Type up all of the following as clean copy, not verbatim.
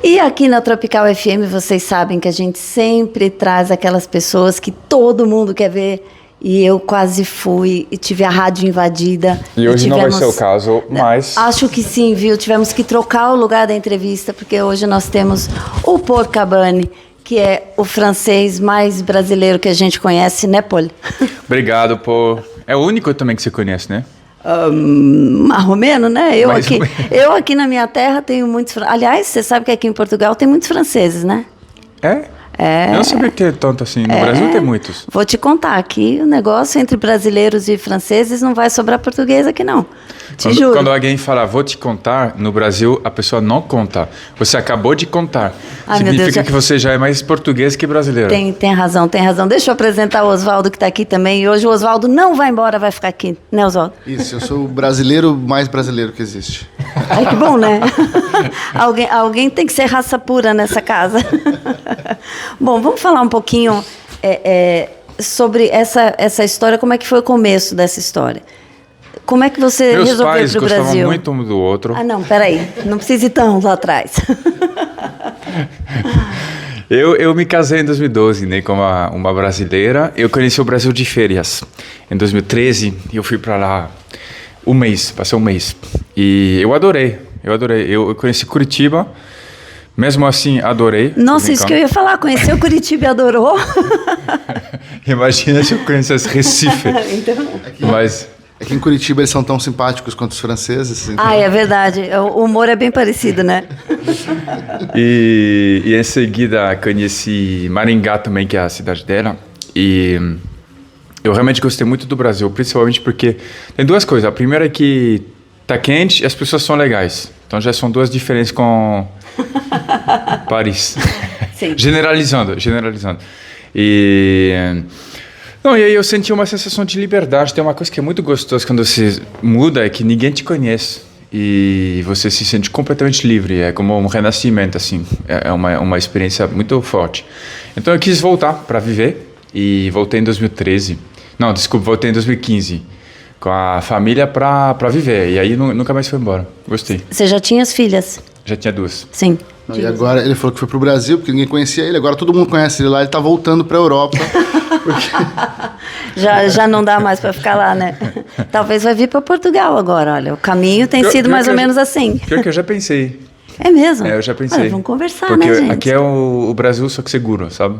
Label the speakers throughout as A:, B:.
A: E aqui na Tropical FM, vocês sabem que a gente sempre traz aquelas pessoas que todo mundo quer ver. E eu quase fui e tive a rádio invadida.
B: E hoje não vai ser o caso, mas...
A: Acho que sim, viu? Tivemos que trocar o lugar da entrevista, porque hoje nós temos o Paul Cabane, que é o francês mais brasileiro que a gente conhece, né, Paul?
B: Obrigado, Paul. É o único também que você conhece, né?
A: Marromeno, né? Eu aqui na minha terra tenho muitos... Aliás, você sabe que aqui em Portugal tem muitos franceses, né?
B: É? Eu não sabia que tem tanto assim. No Brasil tem muitos.
A: Vou te contar, aqui o negócio entre brasileiros e franceses não vai sobrar português aqui, não. Te juro.
B: Quando alguém fala, vou te contar, no Brasil a pessoa não conta. Você acabou de contar. Significa que você já é mais português que brasileiro.
A: Tem razão. Deixa eu apresentar o Oswaldo, que está aqui também. E hoje o Oswaldo não vai embora, vai ficar aqui. Né, Oswaldo?
C: Isso, eu sou o brasileiro mais brasileiro que existe.
A: Ai, que bom, né? Alguém tem que ser raça pura nessa casa. Bom, vamos falar um pouquinho sobre essa história, como é que foi o começo dessa história. Como é que você resolveu ir para o Brasil?
B: Meus pais gostavam muito um do outro.
A: Ah, não, peraí, não precisa ir tão lá atrás.
B: Eu me casei em 2012, né, com uma brasileira. Eu conheci o Brasil de férias. Em 2013, eu fui para lá passei um mês. E eu adorei. Eu conheci Curitiba. Mesmo assim, adorei.
A: Nossa, isso que eu ia falar, conheceu Curitiba e adorou?
B: Imagina se eu conhecesse Recife.
A: Então...
B: Mas...
C: Aqui em Curitiba eles são tão simpáticos quanto os franceses. Então...
A: Ah, é verdade. O humor é bem parecido, né?
B: E em seguida conheci Maringá também, que é a cidade dela. E eu realmente gostei muito do Brasil, principalmente porque tem duas coisas. A primeira é que tá quente e as pessoas são legais. Então já são duas diferenças com Paris.
A: Sim.
B: Generalizando. E aí eu senti uma sensação de liberdade. Tem uma coisa que é muito gostosa quando você muda, é que ninguém te conhece. E você se sente completamente livre. É como um renascimento, assim. É uma experiência muito forte. Então eu quis voltar para viver. E voltei em 2013. Não, desculpa, voltei em 2015. Com a família para viver. E aí nunca mais foi embora. Gostei.
A: Você já tinha as filhas?
B: Já tinha duas.
A: Sim.
C: E agora ele falou que foi pro Brasil, porque ninguém conhecia ele. Agora todo mundo conhece ele lá. Ele tá voltando pra Europa.
A: Já não dá mais para ficar lá, né? Talvez vai vir para Portugal agora. Olha, o caminho tem sido mais ou menos assim.
B: Pior que eu já pensei.
A: É mesmo?
B: Eu já pensei.
A: Olha, vamos conversar,
B: porque
A: né, gente?
B: Aqui é o Brasil, só que seguro, sabe?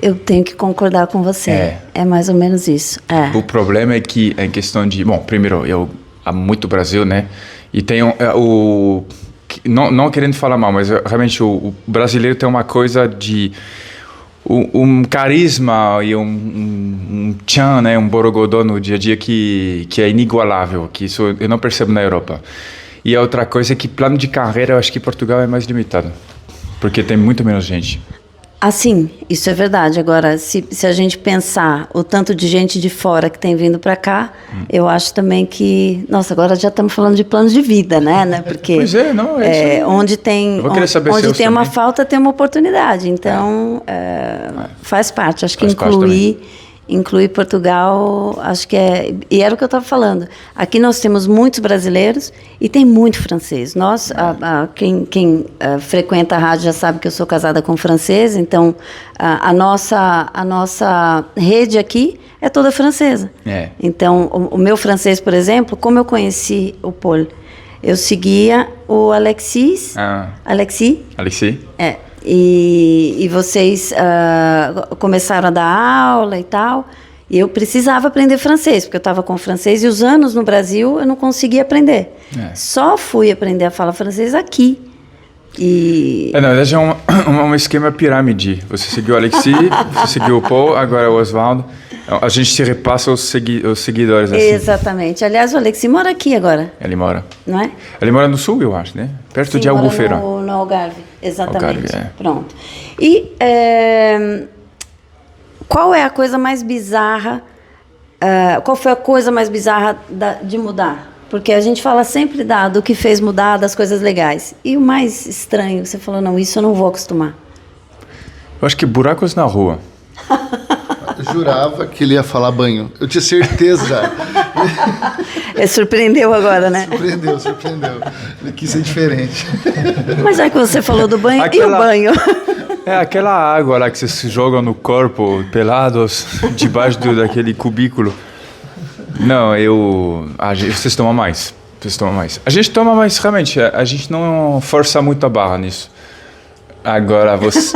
A: Eu tenho que concordar com você. É mais ou menos isso.
B: O problema é que, em questão de... Bom, primeiro, eu amo muito o Brasil, né? E tem não querendo falar mal, mas realmente o brasileiro tem uma coisa de... Um carisma e um tchan, né? Um borogodó no dia a dia que é inigualável. Que isso eu não percebo na Europa. E a outra coisa é que plano de carreira, eu acho que Portugal é mais limitado. Porque tem muito menos gente.
A: Sim, isso é verdade. Agora, se a gente pensar o tanto de gente de fora que tem vindo para cá, eu acho também que... Nossa, agora já estamos falando de planos de vida, né? Porque
B: pois isso
A: onde tem, onde tem uma falta, tem uma oportunidade. Então, faz parte. Acho que incluir Portugal, acho que é... E era o que eu estava falando. Aqui nós temos muitos brasileiros e tem muito francês. Quem frequenta a rádio já sabe que eu sou casada com francês, então a nossa rede aqui é toda francesa. Então, o meu francês, por exemplo, como eu conheci o Paul, eu seguia o Alexis. Alexis? E vocês começaram a dar aula e tal, e eu precisava aprender francês, porque eu estava com francês, e os anos no Brasil eu não conseguia aprender. Só fui aprender a falar francês aqui. Na
B: verdade é um esquema pirâmide. Você seguiu o Alexis, você seguiu o Paul, agora o Oswaldo. A gente se repassa os seguidores. Assim.
A: Exatamente. Aliás, o Alexis mora aqui agora.
B: Ele mora.
A: Não é?
B: Ele mora no sul, eu acho, né? Perto de Albufeira.
A: No Algarve, exatamente.
B: Algarve,
A: Pronto. E qual é a coisa mais bizarra? Qual foi a coisa mais bizarra de mudar? Porque a gente fala sempre do que fez mudar, das coisas legais. E o mais estranho, você falou, não, isso eu não vou acostumar.
B: Eu acho que buracos na rua.
C: Eu jurava que ele ia falar banho. Eu tinha certeza já.
A: Ele surpreendeu agora, né?
C: Surpreendeu. Ele quis ser diferente.
A: Mas já que você falou do banho, e o banho?
B: É aquela água lá que vocês se jogam no corpo, pelados, debaixo daquele cubículo. Não, vocês tomam mais. A gente toma mais, realmente, a gente não força muito a barra nisso. Agora, você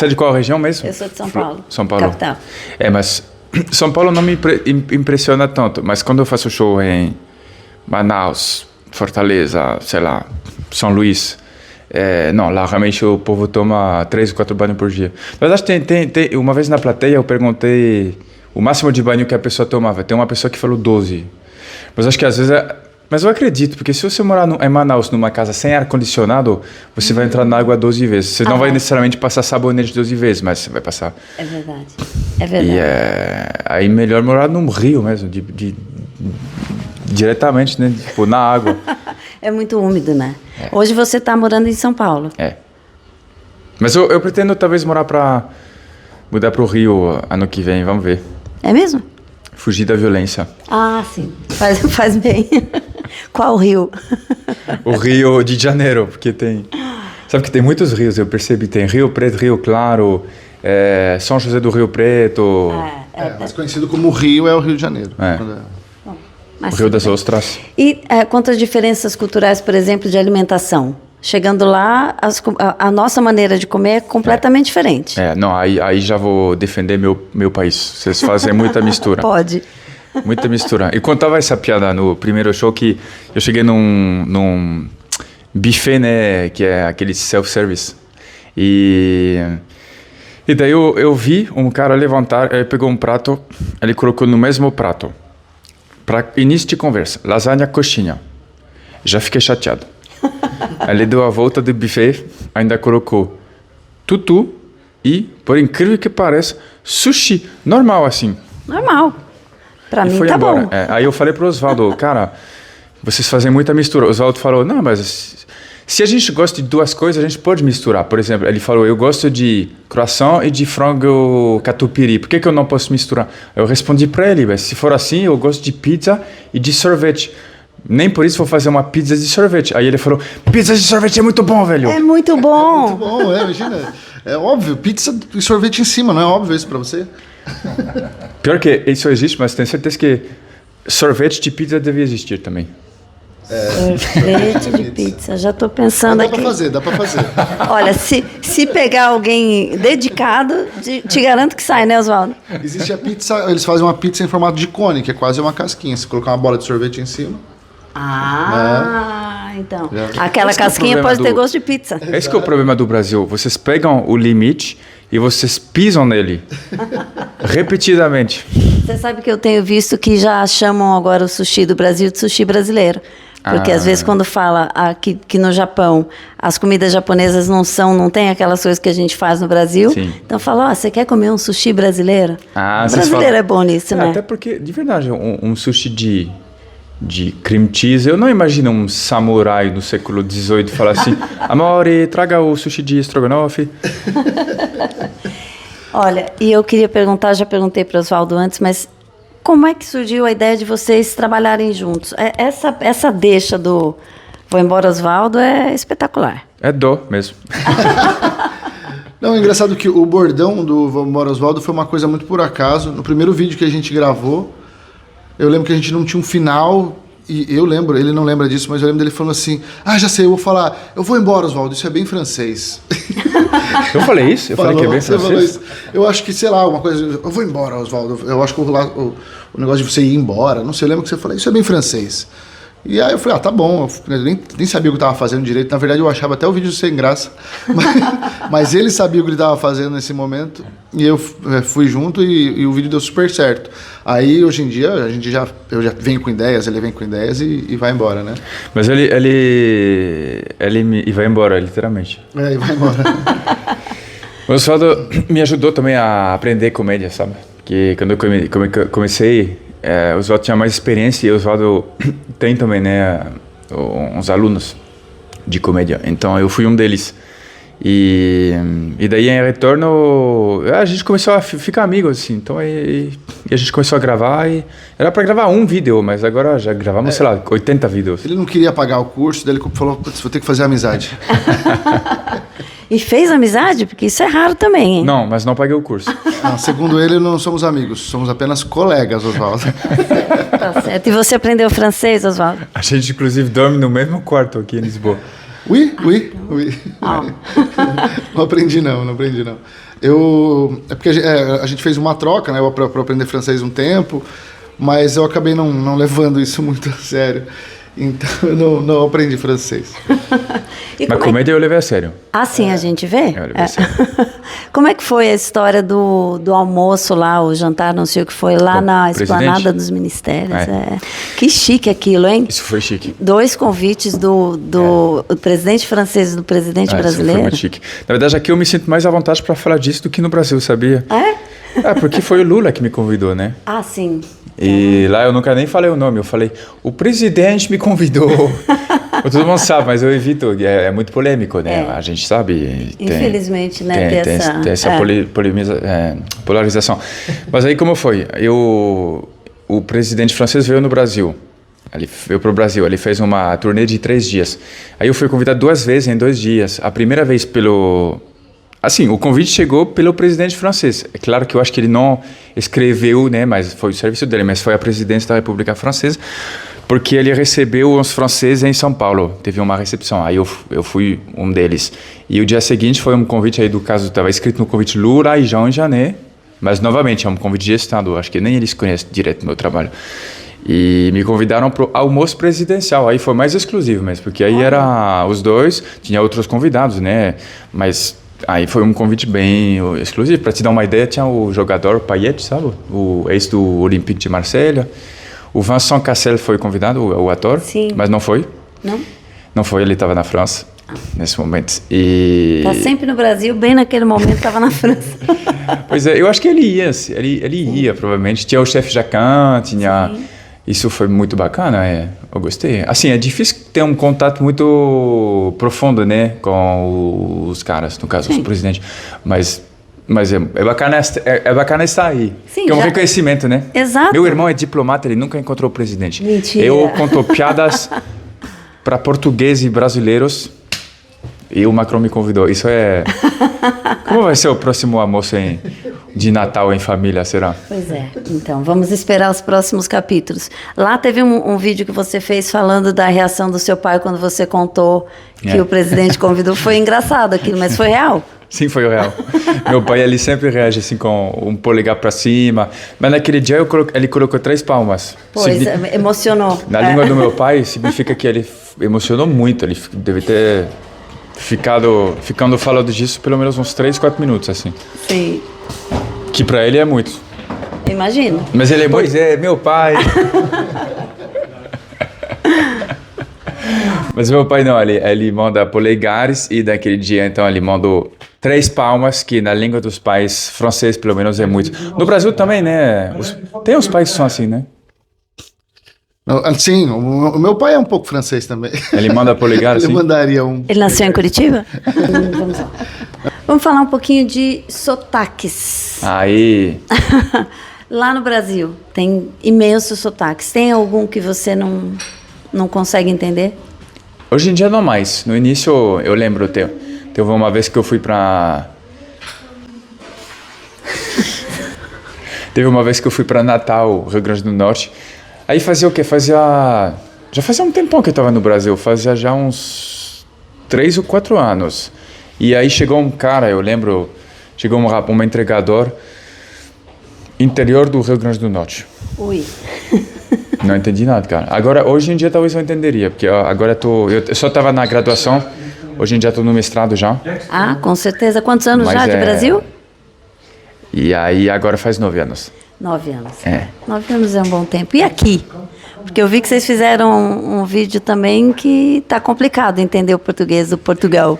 B: é de qual região mesmo?
A: Eu sou de São Paulo.
B: São Paulo.
A: Capital.
B: Mas São Paulo não me impressiona tanto. Mas quando eu faço show em Manaus, Fortaleza, sei lá, São Luís, não, lá realmente o povo toma 3 ou 4 banhos por dia. Mas acho que uma vez na plateia eu perguntei o máximo de banho que a pessoa tomava. Tem uma pessoa que falou 12. Mas acho que às vezes Mas eu acredito, porque se você morar em Manaus, numa casa sem ar-condicionado, você vai entrar na água 12 vezes. Você não vai necessariamente passar sabonete 12 vezes, mas você vai passar.
A: É verdade. E
B: aí melhor morar num rio mesmo, diretamente, né? Tipo, na água.
A: É muito úmido, né? Hoje você está morando em São Paulo.
B: Mas eu pretendo talvez mudar para o Rio ano que vem, vamos ver.
A: É mesmo?
B: Fugir da violência.
A: Ah, sim. Faz bem. Qual rio?
B: O Rio de Janeiro, porque tem... Sabe que tem muitos rios, eu percebi. Tem Rio Preto, Rio Claro, São José do Rio Preto.
C: Mas conhecido como Rio é o Rio de Janeiro.
B: O Rio das Ostras.
A: E quantas diferenças culturais, por exemplo, de alimentação? Chegando lá, a nossa maneira de comer é completamente diferente.
B: Não, aí já vou defender meu país. Vocês fazem muita mistura.
A: Pode.
B: Muita mistura. E contava essa piada no primeiro show que eu cheguei num buffet, né, que é aquele self-service. E daí eu vi um cara levantar, ele pegou um prato, ele colocou no mesmo prato. Para início de conversa, lasanha, coxinha. Já fiquei chateado. Ele deu a volta do buffet, ainda colocou tutu e, por incrível que pareça, sushi. Normal, assim.
A: Normal. Pra mim tá
B: embora.
A: Bom.
B: Aí eu falei pro Osvaldo, cara, vocês fazem muita mistura. O Osvaldo falou, não, mas se a gente gosta de duas coisas, a gente pode misturar. Por exemplo, ele falou, eu gosto de croissant e de frango catupiry. Por que eu não posso misturar? Eu respondi pra ele, mas se for assim, eu gosto de pizza e de sorvete. Nem por isso vou fazer uma pizza de sorvete. Aí ele falou, pizza de sorvete é muito bom, velho.
A: É muito bom.
C: Muito bom, imagina. É óbvio, pizza e sorvete em cima, não é óbvio isso pra você?
B: Pior que isso existe, mas tenho certeza que sorvete de pizza devia existir também.
A: Sorvete de pizza, já tô pensando aqui.
C: Dá pra fazer.
A: Olha, se pegar alguém dedicado, te garanto que sai, né, Osvaldo?
C: Existe a pizza, eles fazem uma pizza em formato de cone, que é quase uma casquinha. Se colocar uma bola de sorvete em cima...
A: Então. Aquela casquinha pode ter gosto de pizza.
B: Esse que é o problema do Brasil. Vocês pegam o limite e vocês pisam nele. Repetidamente.
A: Você sabe que eu tenho visto que já chamam agora o sushi do Brasil de sushi brasileiro. Porque às vezes quando fala que no Japão as comidas japonesas não tem aquelas coisas que a gente faz no Brasil.
B: Sim.
A: Então fala, você quer comer um sushi brasileiro? O brasileiro é bom nisso, né?
B: Até porque, de verdade, um sushi de cream cheese, eu não imagino um samurai do século XVIII falar assim, amore, traga o sushi de estrogonofe. Olha,
A: e eu queria perguntar, já perguntei para o Osvaldo antes, mas como é que surgiu a ideia de vocês trabalharem juntos? Essa deixa do Vou Embora Osvaldo é espetacular.
B: É dó mesmo.
C: Não, é engraçado que o bordão do Vou Embora Osvaldo foi uma coisa muito por acaso. No primeiro vídeo que a gente gravou, eu lembro que a gente não tinha um final, e eu lembro, ele não lembra disso, mas eu lembro dele falando assim, já sei, eu vou falar, eu vou embora, Osvaldo, isso é bem francês.
B: Eu falei isso? Eu falei que é bem francês?
C: Eu acho que, sei lá, uma coisa, eu vou embora, Osvaldo, eu acho que o negócio de você ir embora, não sei, eu lembro que você falou, isso é bem francês. E aí eu falei, tá bom, eu nem sabia o que eu tava fazendo direito, na verdade eu achava até o vídeo sem graça, mas ele sabia o que ele tava fazendo nesse momento, e eu fui junto e o vídeo deu super certo. Aí hoje em dia eu já venho com ideias, ele vem com ideias e vai embora, né?
B: Mas ele vai embora, literalmente.
C: E vai embora.
B: O Osvaldo me ajudou também a aprender comédia, sabe? Porque quando eu comecei... o Osvaldo tinha mais experiência e o Osvaldo tem também, né, uns alunos de comédia. Então eu fui um deles. E daí, em retorno, a gente começou a ficar amigos, assim. Então, e a gente começou a gravar. E era para gravar um vídeo, mas agora já gravamos, sei lá, 80 vídeos.
C: Ele não queria pagar o curso, daí ele falou, putz, vou ter que fazer amizade.
A: E fez amizade? Porque isso é raro também, hein?
B: Não, mas não paguei o curso.
C: Não, segundo ele, não somos amigos, somos apenas colegas, Oswaldo.
A: Tá certo. E você aprendeu francês, Oswaldo?
B: A gente, inclusive, dorme no mesmo quarto aqui em Lisboa.
C: Oui. Não aprendi não. É porque a gente fez uma troca, né, para aprender francês um tempo, mas eu acabei não levando isso muito a sério. Então eu não aprendi francês.
B: Mas comédia eu levei a sério.
A: Ah, sim, a gente vê?
B: Eu levei a sério.
A: Como é que foi a história do almoço lá, o jantar, não sei o que foi, lá na Esplanada dos Ministérios? Que chique aquilo, hein?
B: Isso foi chique.
A: 2 convites do presidente francês e do presidente brasileiro.
B: Isso foi muito chique. Na verdade, aqui eu me sinto mais à vontade para falar disso do que no Brasil, sabia? Porque foi o Lula que me convidou, né?
A: Ah, sim.
B: E lá eu nunca nem falei o nome, eu falei, o presidente me convidou. Todo mundo sabe, mas eu evito, é muito polêmico, né? A gente sabe.
A: Infelizmente, né?
B: Tem essa polarização. Mas aí como foi? O presidente francês veio no Brasil. Ele veio para o Brasil, ele fez uma turnê de 3 dias. Aí eu fui convidado 2 vezes em 2 dias. A primeira vez Assim, o convite chegou pelo presidente francês. É claro que eu acho que ele não escreveu, né, mas foi o serviço dele, mas foi a presidência da República Francesa, porque ele recebeu uns franceses em São Paulo. Teve uma recepção, aí eu fui um deles. E o dia seguinte foi um convite aí do caso, estava escrito no convite Lula e Jean Genet, mas novamente é um convite de Estado, acho que nem eles conhecem direito o meu trabalho. E me convidaram para o almoço presidencial, aí foi mais exclusivo mesmo, porque aí era os dois, tinha outros convidados, né, mas... Aí foi um convite bem exclusivo. Para te dar uma ideia, tinha o jogador Payet, sabe? O ex do Olympique de Marselha. O Vincent Cassel foi convidado, o ator.
A: Sim.
B: Mas não foi.
A: Não?
B: Não foi, ele estava na França nesse momento. E...
A: Tá sempre no Brasil, bem naquele momento estava na França.
B: Pois é, eu acho que ele ia provavelmente. Tinha o chefe Jacquin, tinha... Sim. Isso foi muito bacana, eu gostei. Assim, é difícil ter um contato muito profundo, né, com os caras, no caso, os presidentes. Mas é bacana estar aí. Sim, que é um reconhecimento, né?
A: Exato.
B: Meu irmão é diplomata, ele nunca encontrou o presidente.
A: Mentira.
B: Eu conto piadas para portugueses e brasileiros e o Macron me convidou. Isso é... Como vai ser o próximo almoço de Natal em família, será?
A: Pois é. Então, vamos esperar os próximos capítulos. Lá teve um vídeo que você fez falando da reação do seu pai quando você contou que o presidente convidou. Foi engraçado aquilo, mas foi real?
B: Sim, foi real. Meu pai, ele sempre reage assim com um polegar para cima. Mas naquele dia ele colocou 3 palmas.
A: Pois, emocionou.
B: Na língua do meu pai, significa que ele emocionou muito. Ele deve ter ficando falando disso pelo menos uns 3, 4 minutos, assim.
A: Sim.
B: Que para ele é muito.
A: Imagino.
B: Mas ele é Moisés, meu pai. Mas meu pai não, ele manda polegares e daquele dia, então, ele mandou 3 palmas, que na língua dos pais francês, pelo menos, é muito. No Brasil também, né? Tem uns pais que são assim, né?
C: Sim, o meu pai é um pouco francês também.
B: Ele manda polegar, assim?
C: Ele mandaria um...
A: Ele nasceu em Curitiba? Vamos lá. Vamos falar um pouquinho de sotaques.
B: Aí...
A: Lá no Brasil, tem imensos sotaques. Tem algum que você não consegue entender?
B: Hoje em dia não mais. No início, eu lembro, teve uma vez que eu fui para... Teve uma vez que eu fui para Natal, Rio Grande do Norte. Aí fazia o quê? Já fazia um tempão que eu estava no Brasil. Fazia já uns 3 ou 4 anos. E aí chegou um cara, eu lembro... Chegou um entregador... Interior do Rio Grande do Norte.
A: Ui.
B: Não entendi nada, cara. Agora, hoje em dia, talvez eu entenderia, porque agora eu só estava na graduação, hoje em dia estou no mestrado já.
A: Ah, com certeza. Quantos anos já de Brasil?
B: E aí, agora faz 9 anos.
A: 9 anos. 9 anos é um bom tempo. E aqui? Porque eu vi que vocês fizeram um vídeo também que está complicado entender o português do Portugal.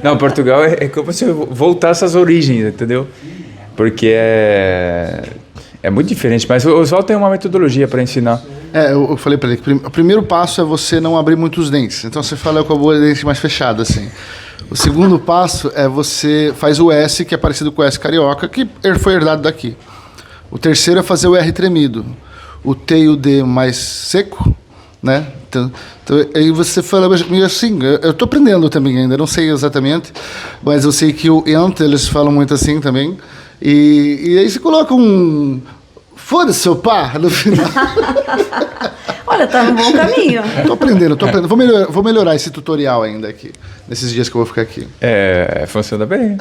B: Não, Portugal é como se eu voltasse às origens, entendeu? Porque é muito diferente, mas o Oswaldo tem uma metodologia para ensinar.
C: Eu falei para ele que o primeiro passo é você não abrir muito os dentes. Então você fala com a boa dente mais fechada, assim. O segundo passo é você faz o S, que é parecido com o S carioca, que foi herdado daqui. O terceiro é fazer o R tremido. O T e o D mais seco, né? Então, aí você fala meio assim, eu estou aprendendo também ainda, não sei exatamente, mas eu sei que o ENT, eles falam muito assim também. E aí você coloca um... Foda-se, seu pá, no final.
A: Olha, tá no bom caminho.
C: Tô aprendendo. Vou melhorar esse tutorial ainda aqui, nesses dias que eu vou ficar aqui.
B: Funciona bem.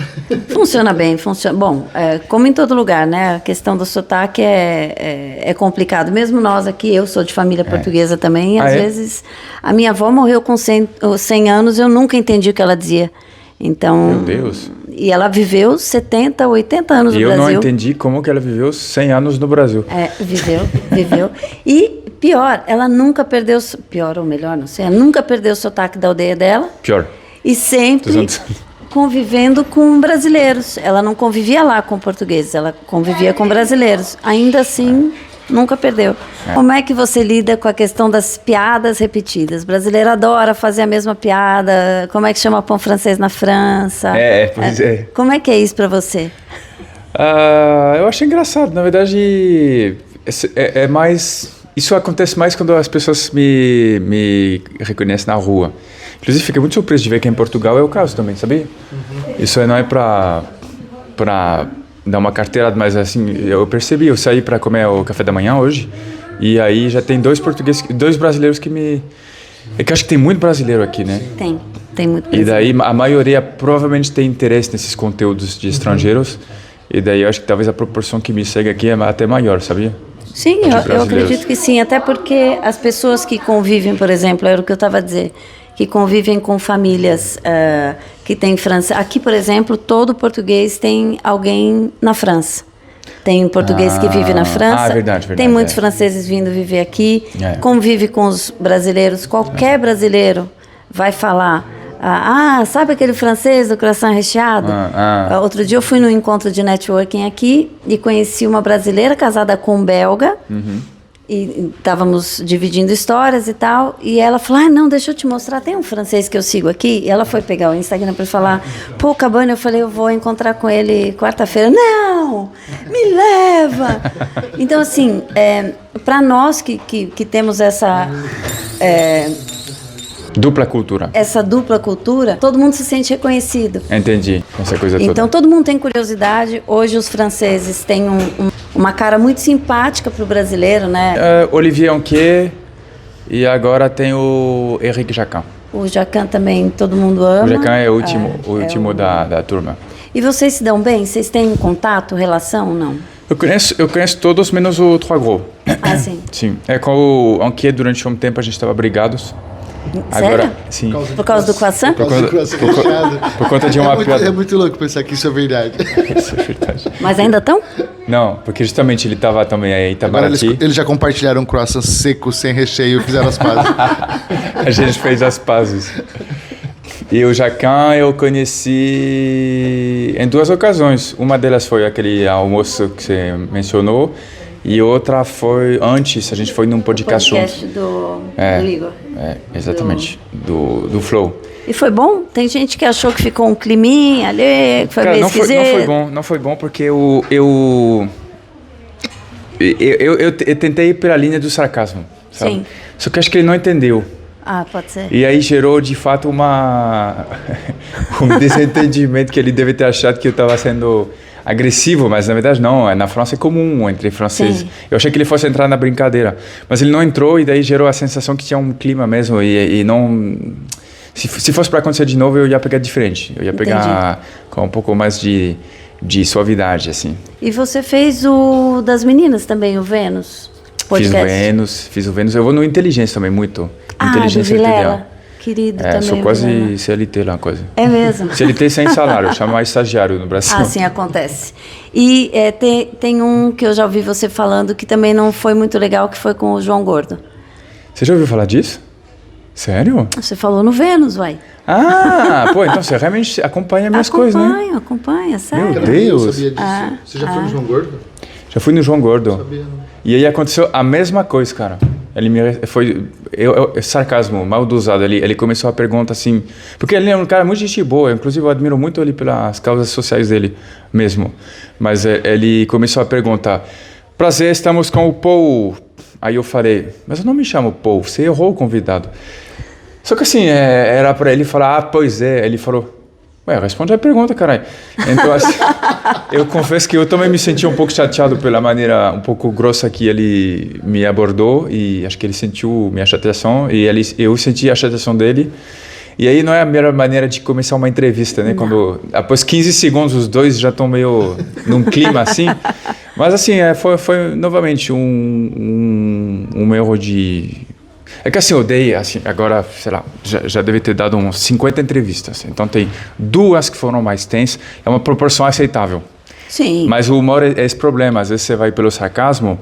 A: Funciona bem, funciona. Bom, como em todo lugar, né? A questão do sotaque é complicado. Mesmo nós aqui, eu sou de família portuguesa também, e às vezes a minha avó morreu com 100 anos, eu nunca entendi o que ela dizia. Então,
B: meu Deus.
A: E ela viveu 70, 80 anos no Brasil.
B: Eu não entendi como que ela viveu 100 anos no Brasil.
A: Viveu. E pior, ela nunca perdeu... Pior ou melhor, não sei. Ela nunca perdeu o sotaque da aldeia dela.
B: Pior.
A: E sempre convivendo com brasileiros. Ela não convivia lá com portugueses, ela convivia com brasileiros. Ainda assim... Nunca perdeu. Como é que você lida com a questão das piadas repetidas? O brasileiro adora fazer a mesma piada. Como é que chama pão francês na França?
B: Pois é.
A: Como é que é isso para você?
B: Eu acho engraçado. Na verdade, é mais... Isso acontece mais quando as pessoas me reconhecem na rua. Inclusive, fiquei muito surpreso de ver que em Portugal é o caso também, sabia? Isso não é para dar uma carteirada, mas assim, eu percebi, eu saí para comer o café da manhã hoje, e aí já tem dois brasileiros que me... É que eu acho que tem muito brasileiro aqui, né?
A: Tem muito brasileiro.
B: E daí a maioria provavelmente tem interesse nesses conteúdos de estrangeiros, e daí eu acho que talvez a proporção que me segue aqui é até maior, sabia?
A: Sim, eu acredito que sim, até porque as pessoas que convivem, por exemplo, era o que eu estava a dizer, que convivem com famílias que têm França. Aqui, por exemplo, todo português tem alguém na França. Tem português que vive na França,
B: verdade,
A: tem muitos franceses vindo viver aqui, convive com os brasileiros. Qualquer brasileiro vai falar, sabe aquele francês do croissant recheado? Outro dia eu fui num encontro de networking aqui e conheci uma brasileira casada com um belga. E estávamos dividindo histórias e tal, e ela falou, não, deixa eu te mostrar, tem um francês que eu sigo aqui, e ela foi pegar o Instagram para falar, pô, Cabana, eu falei, eu vou encontrar com ele quarta-feira. Não, me leva! Então, assim, para nós que temos essa...
B: dupla cultura.
A: Essa dupla cultura, todo mundo se sente reconhecido.
B: Entendi, essa coisa toda.
A: Então, todo mundo tem curiosidade. Hoje, os franceses têm uma cara muito simpática para o brasileiro, né?
B: Olivier Anquier e agora tem o Eric Jacquin.
A: O Jacquin também todo mundo ama.
B: O Jacquin é o último da turma.
A: E vocês se dão bem? Vocês têm contato, relação ou não?
B: Eu conheço todos, menos o Trois Gros.
A: Sim?
B: Sim. Com o Anquier, durante um tempo, a gente estava brigados.
A: Sério?
B: Sim.
A: Por causa do croissant?
B: Por conta de uma piada.
C: É muito louco pensar que isso é verdade.
B: Isso é verdade.
A: Mas ainda estão?
B: Não, porque justamente ele estava também aí em Itamaraty.
C: Agora eles já compartilharam um croissant seco, sem recheio, e fizeram as pazes.
B: A gente fez as pazes. E o Jacquin eu conheci em duas ocasiões. Uma delas foi aquele almoço que você mencionou. E outra foi antes, a gente foi num podcast juntos.
A: Do Igor.
B: Exatamente, do Flow.
A: E foi bom? Tem gente que achou que ficou um climinha ali, que foi meio esquisito.
B: Não foi bom porque eu tentei ir pela linha do sarcasmo, sabe?
A: Sim.
B: Só que acho que ele não entendeu.
A: Pode ser.
B: E aí gerou, de fato, um desentendimento que ele deve ter achado que eu estava sendo agressivo, mas na verdade não. Na França é comum entre franceses. Sim. Eu achei que ele fosse entrar na brincadeira, mas ele não entrou e daí gerou a sensação que tinha um clima mesmo e não... Se fosse para acontecer de novo, eu ia pegar diferente. Eu ia pegar com um pouco mais de suavidade, assim. E
A: você fez o das meninas também, o Vênus? Podcast.
B: Fiz o Vênus. Eu vou no Inteligência também, muito. Inteligência
A: do Vilela. Querido também.
B: Sou quase CLT lá, coisa.
A: É mesmo?
B: CLT sem salário, chama mais estagiário no Brasil.
A: Sim, acontece. E tem um que eu já ouvi você falando que também não foi muito legal, que foi com o João Gordo.
B: Você já ouviu falar disso? Sério?
A: Você falou no Vênus, vai.
B: Pô, então você realmente acompanha minhas coisas, né?
A: Acompanha, sério.
B: Meu Deus.
C: Eu sabia disso. Você já foi no João Gordo?
B: Já fui no João Gordo.
C: Sabia, não.
B: E aí aconteceu a mesma coisa, cara. Sarcasmo, mal dosado. Ele começou a perguntar assim... Porque ele é um cara muito gente boa. Inclusive, eu admiro muito ele pelas causas sociais dele mesmo. Mas ele começou a perguntar... Prazer, estamos com o Paul. Aí eu falei... Mas eu não me chamo Paul. Você errou o convidado. Só que assim, era para ele falar... pois é. Ele falou... responde a pergunta, caralho. Então, assim, eu confesso que eu também me senti um pouco chateado pela maneira um pouco grossa que ele me abordou e acho que ele sentiu minha chateação e eu senti a chateação dele. E aí não é a melhor maneira de começar uma entrevista, né? Quando após 15 segundos os dois já estão meio num clima assim. Mas assim, foi novamente um erro de... É que assim, eu dei, assim, agora, sei lá, já deve ter dado uns 50 entrevistas. Então tem 2 que foram mais tensas, é uma proporção aceitável.
A: Sim.
B: Mas o humor é esse problema, às vezes você vai pelo sarcasmo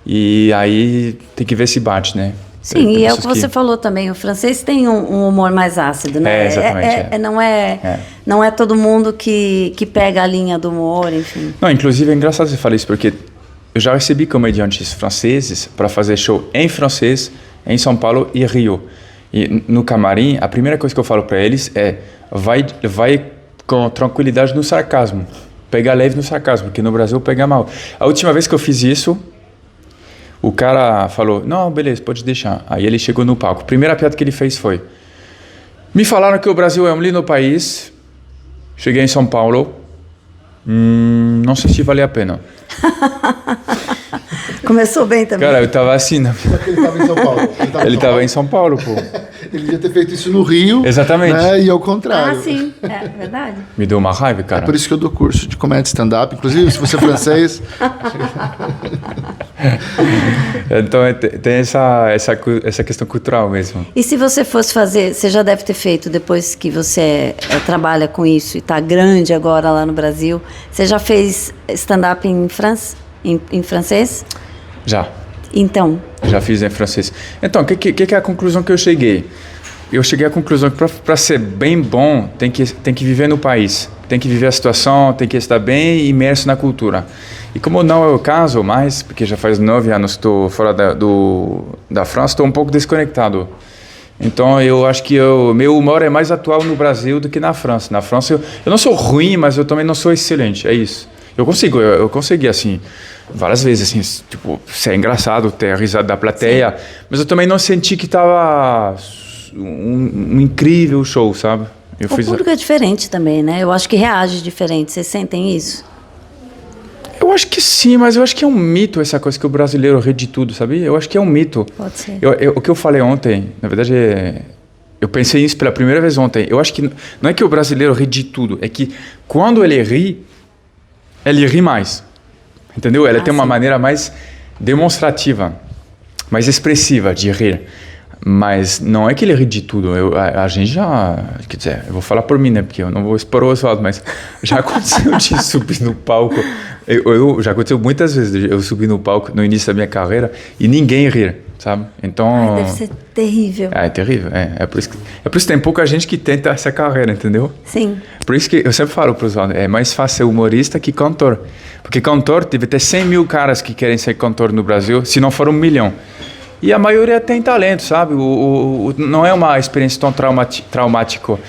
B: e aí tem que ver se bate, né?
A: Sim, e é o que você falou também, o francês tem um humor mais ácido, né?
B: Exatamente.
A: Não é todo mundo que pega a linha do humor, enfim.
B: Não, inclusive é engraçado você falar isso, porque eu já recebi comediantes franceses para fazer show em francês, em São Paulo e Rio. E no camarim, a primeira coisa que eu falo para eles é vai com tranquilidade no sarcasmo. Pega leve no sarcasmo, porque no Brasil pega mal. A última vez que eu fiz isso, o cara falou, não, beleza, pode deixar. Aí ele chegou no palco. A primeira piada que ele fez foi, me falaram que o Brasil é um lindo país. Cheguei em São Paulo. Não sei se vale a pena.
A: Começou bem também.
B: Cara, eu tava assim...
C: Ele tava em São Paulo.
B: Ele tava em São Paulo, pô.
C: Ele devia ter feito isso no Rio.
B: Exatamente.
C: Né? E ao contrário.
A: Ah, sim. É verdade.
B: Me deu uma raiva, cara.
C: É por isso que eu dou curso de comédia stand-up. Inclusive, se você é francês...
B: Então, tem essa questão cultural mesmo.
A: E se você fosse fazer... Você já deve ter feito, depois que você trabalha com isso e está grande agora lá no Brasil, você já fez stand-up em francês?
B: Já.
A: Então?
B: Já fiz em francês. Então, o que é a conclusão que eu cheguei? Eu cheguei à conclusão que para ser bem bom, tem que viver no país. Tem que viver a situação, tem que estar bem imerso na cultura. E como não é o caso mais, porque já faz 9 anos que estou fora da França, estou um pouco desconectado. Então, eu acho que meu humor é mais atual no Brasil do que na França. Na França, eu não sou ruim, mas eu também não sou excelente, é isso. Eu consegui, assim, várias vezes, assim, tipo, ser engraçado, ter a risada da plateia, sim, mas eu também não senti que estava um incrível show, sabe?
A: O público é diferente também, né? Eu acho que reage diferente. Vocês sentem isso?
B: Eu acho que sim, mas eu acho que é um mito essa coisa que o brasileiro ri de tudo, sabe? Eu acho que é um mito.
A: Pode ser.
B: O que eu falei ontem, na verdade, eu pensei nisso pela primeira vez ontem. Eu acho que não é que o brasileiro ri de tudo, é que quando ele ri mais. Entendeu? Ele tem uma maneira mais demonstrativa, mais expressiva de rir. Mas não é que ele ri de tudo. A gente já... Quer dizer, eu vou falar por mim, né? Porque eu não vou expor o Oswaldo, mas já aconteceu de subir no palco. Já aconteceu muitas vezes. Eu subi no palco no início da minha carreira e ninguém rir, sabe? Então...
A: Deve ser terrível.
B: É terrível. É por isso que tem pouca gente que tenta essa carreira, entendeu?
A: Sim.
B: Por isso que eu sempre falo para os Oswaldo, é mais fácil ser humorista que cantor. Porque cantor, deve ter 100 mil caras que querem ser cantor no Brasil, se não for 1 milhão. E a maioria tem talento, sabe? Não é uma experiência tão traumática.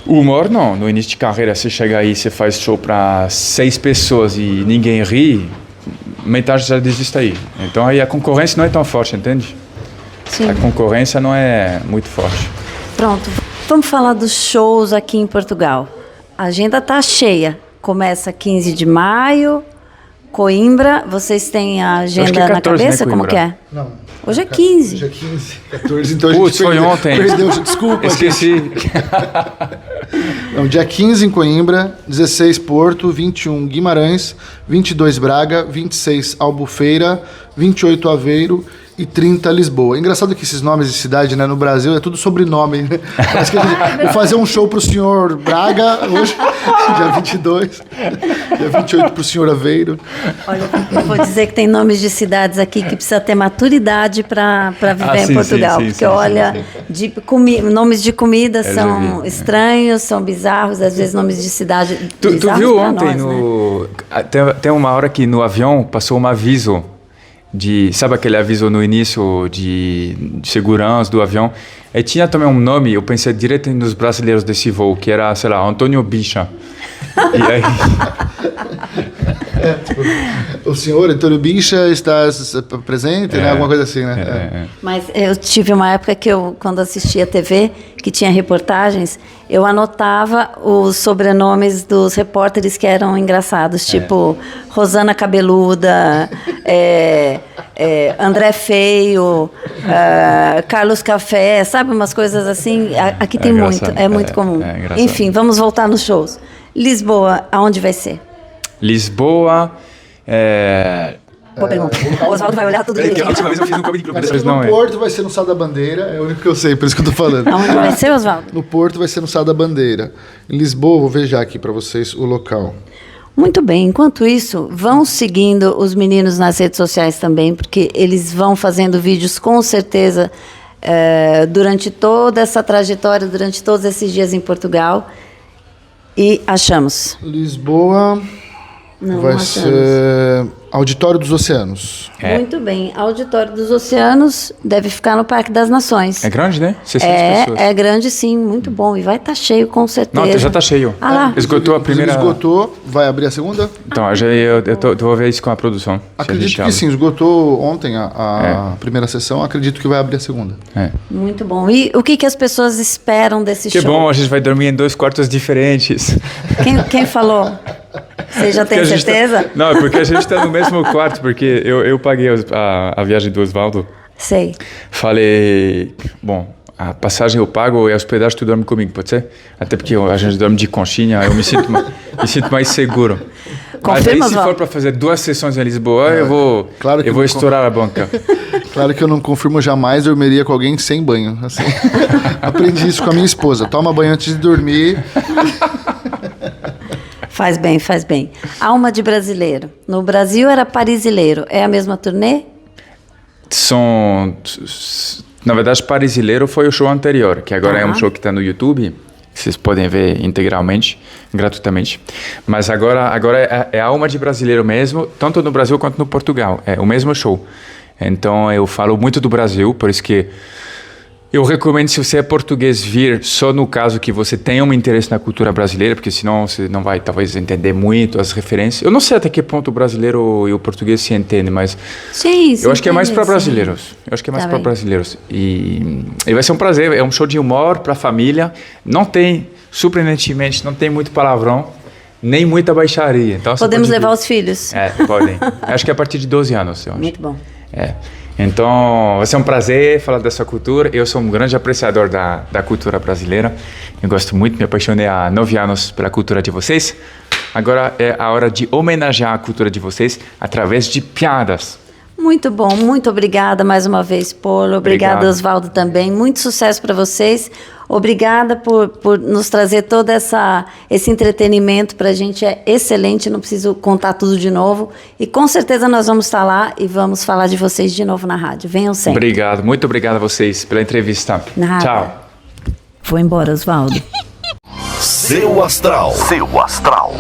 B: O humor, não. No início de carreira, você chega aí, você faz show para 6 pessoas e ninguém ri, metade já desiste aí. Então aí a concorrência não é tão forte, entende?
A: Sim.
B: A concorrência não é muito forte.
A: Pronto. Vamos falar dos shows aqui em Portugal. A agenda tá cheia. Começa 15 de maio, Coimbra. Vocês têm a agenda na cabeça? Né, como que é?
C: Não.
A: Hoje é 15.
C: Hoje é 15, 14, então a
B: gente
C: foi
B: ontem.
C: Perdeu, desculpa.
B: Esqueci.
C: Não, dia 15 em Coimbra, 16 Porto, 21 Guimarães, 22 Braga, 26 Albufeira, 28 Aveiro e 30 Lisboa. Engraçado que esses nomes de cidade, né, no Brasil é tudo sobrenome, né? Parece que vou fazer um show pro senhor Braga hoje, dia 22, dia 28 pro senhor Aveiro.
A: Olha, eu vou dizer que tem nomes de cidades aqui que precisa ter maturidade para viver em Portugal, sim, porque olha, nomes de comida são estranhos, são bizarros, às vezes nomes de cidade.
B: Tu viu ontem, né? Tem uma hora que no avião passou um aviso. sabe aquele aviso no início de segurança do avião? E tinha também um nome, eu pensei direto nos brasileiros desse voo, que era, sei lá, Antônio Bicha. E aí...
C: o senhor Antônio Bicha está presente, né? Alguma coisa assim, né?
A: Mas eu tive uma época que quando assistia TV, que tinha reportagens, eu anotava os sobrenomes dos repórteres que eram engraçados, tipo Rosana Cabeluda, André Feio, Carlos Café, sabe? Umas coisas assim. Aqui tem muito, é muito comum. Enfim, vamos voltar nos shows. Lisboa, aonde vai ser?
B: Lisboa...
A: Boa pergunta. O Oswaldo vai olhar tudo direitinho.
B: A última vez eu fiz um Comedy Club.
C: No Porto vai ser no Sá da Bandeira, é o único que eu sei, por isso que eu tô falando.
A: Aonde vai ser, Oswaldo?
C: No Porto vai ser no Sá da Bandeira. Em Lisboa, vou ver já aqui para vocês o local.
A: Muito bem. Enquanto isso, vão seguindo os meninos nas redes sociais também, porque eles vão fazendo vídeos com certeza durante toda essa trajetória, durante todos esses dias em Portugal. E achamos.
C: Lisboa vai ser Auditório dos Oceanos.
A: Muito bem. Auditório dos Oceanos deve ficar no Parque das Nações.
B: É grande, né? 600 pessoas.
A: É grande, sim. Muito bom. E vai estar cheio, com certeza.
B: Não, já está cheio.
A: Lá.
B: Esgotou a primeira...
C: Esgotou. Vai abrir a segunda?
B: Então, eu vou ver isso com a produção.
C: Acredito que sim. Esgotou ontem a primeira sessão. Acredito que vai abrir a segunda.
A: Muito bom. E o que as pessoas esperam desse show?
B: Que bom, a gente vai dormir em 2 quartos diferentes.
A: Quem falou? Você já tem certeza?
B: Não, é porque a gente está no mesmo quarto, porque eu paguei a viagem do Oswaldo.
A: Sei.
B: Falei, bom, a passagem eu pago e a hospedagem tu dorme comigo, pode ser? Até porque a gente dorme de conchinha, eu me sinto mais seguro. Mas aí, se for para fazer 2 sessões em Lisboa, eu vou estourar a banca.
C: Claro que eu não confirmo, jamais dormiria com alguém sem banho. Assim. Aprendi isso com a minha esposa. Toma banho antes de dormir.
A: Faz bem, faz bem. Alma de Brasileiro. No Brasil era Parisileiro. É a mesma turnê?
B: Na verdade, Parisileiro foi o show anterior, que agora é um show que está no YouTube. Vocês podem ver integralmente, gratuitamente. Mas agora é Alma de Brasileiro mesmo, tanto no Brasil quanto no Portugal. É o mesmo show. Então, eu falo muito do Brasil, por isso que eu recomendo, se você é português, vir só no caso que você tenha um interesse na cultura brasileira, porque senão você não vai, talvez, entender muito as referências. Eu não sei até que ponto o brasileiro e o português se entendem, mas
A: sim,
B: eu acho que é mais para brasileiros. Eu acho que é mais para brasileiros. E vai ser um prazer, é um show de humor para a família. Não tem, surpreendentemente, não tem muito palavrão, nem muita baixaria. Então,
A: podemos levar os filhos?
B: Podem. Acho que é a partir de 12 anos, eu acho.
A: Muito bom.
B: Então, vai ser um prazer falar dessa cultura. Eu sou um grande apreciador da cultura brasileira. Eu gosto muito, me apaixonei há 9 anos pela cultura de vocês. Agora é a hora de homenagear a cultura de vocês através de piadas.
A: Muito bom, muito obrigada mais uma vez, Polo. Obrigada, Oswaldo, também. Muito sucesso para vocês. Obrigada por nos trazer todo esse entretenimento para a gente. É excelente, não preciso contar tudo de novo. E com certeza nós vamos estar lá e vamos falar de vocês de novo na rádio. Venham sempre.
B: Obrigado, muito obrigado a vocês pela entrevista.
A: Nada.
B: Tchau.
A: Vou embora, Oswaldo.
D: Seu Astral. Seu Astral.